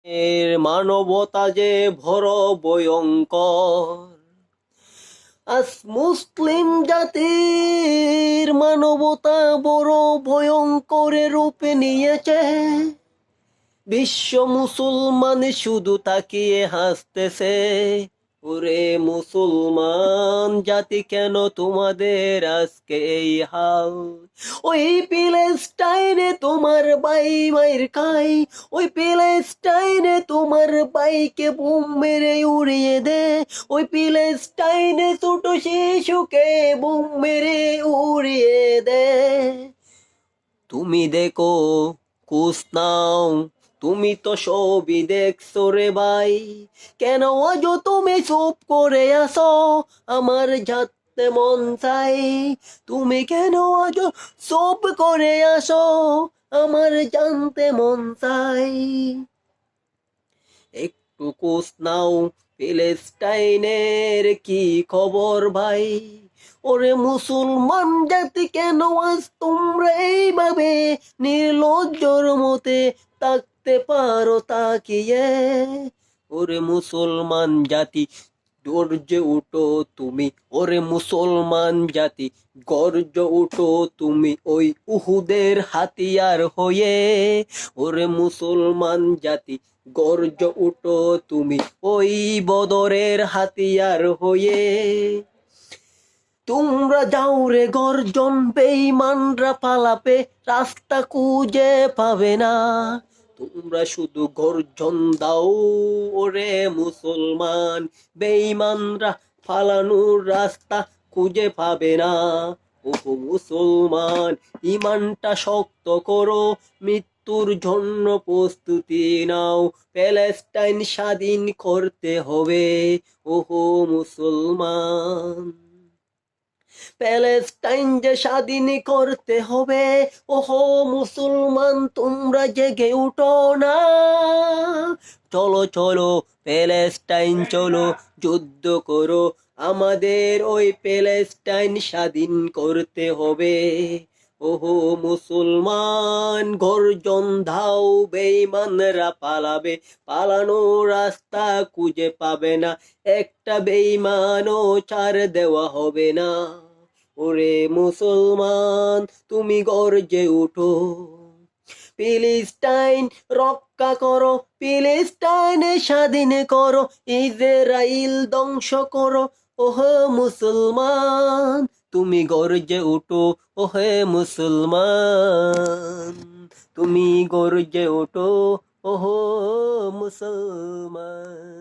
এর মানবতা যে ভর ভয়ঙ্কর, আজ মুসলিম জাতির মানবতা বড় ভয়ঙ্কর রূপে নিয়েছে। বিশ্ব মুসলমান শুধু তাকিয়ে হাসতেছে। ওরে মুসলমান জাতি, কেন তোমাদের আজকে এই হাল? ওই প্যালেস্টাইনে তোমার ভাই মায়ের খাই, ওই প্যালেস্টাইনে তোমার ভাইকে বুম মেরে উড়িয়ে দে, ওই প্যালেস্টাইনে ছোট শিশুকে বুম মেরে উড়িয়ে দে। তুমি দেখো, কুছ নাও, তুমি তো সবই দেখছো রে ভাই, কেন আজও তুমি চুপ করে আসো? আমার জানতে মন চাই, তুমি কেন আজও চুপ করে আসো? আমার জানতে মন চাই। একটু খোঁজ নাও, প্যালেস্টাইনের কি খবর ভাই? ওরে মুসলমান জাতি, কেন আজ তোমরা এইভাবে নির্লজ্জর মতে থাকতে পারো তাকিয়ে? ওরে মুসলমান জাতি, গর্জে উঠো তুমি, ওরে মুসলমান জাতি গর্জে উঠো তুমি, ওই উহুদের হাতিয়ার হয়ে। ওরে মুসলমান জাতি গর্জে উঠো তুমি, ওই বদরের হাতিয়ার হয়ে। তোমরা যাও রে গর্জন, বেঈমানরা পালাবে, রাস্তা খুঁজে পাবে না। তোমরা শুধু গর্জন দাও ওরে মুসলমান, বেঈমানরা পালানোর রাস্তা খুঁজে পাবে না। ও মুসলমান, ইমানটা শক্ত করো, মৃত্যুর জন্য প্রস্তুতি নাও, প্যালেস্টাইন স্বাধীন করতে হবে। ওহো মুসলমান, প্যালেস্টাইন যে স্বাধীন করতে হবে। ওহো মুসলমান, তোমরা জেগে উঠো না। চলো চলো প্যালেস্টাইন চলো, যুদ্ধ করো, আমাদের ওই প্যালেস্টাইন স্বাধীন করতে হবে। ওহো মুসলমান, গর্জন দাও, বেঈমানরা পালাবে, পালানোর রাস্তা খুঁজে পাবে না, একটা বেঈমানও ছাড় দেওয়া হবে না। ওরে মুসলমান, তুমি গর্জে উঠো, ফিলিস্টাইন রক্ষা করো, ফিলিস্টাইন স্বাধীন করো, ইসরাইল ধ্বংস করো। ওহে মুসলমান, তুমি গর্জে উঠো, ওহে মুসলমান, তুমি গর্জে উঠো, ওহো মুসলমান।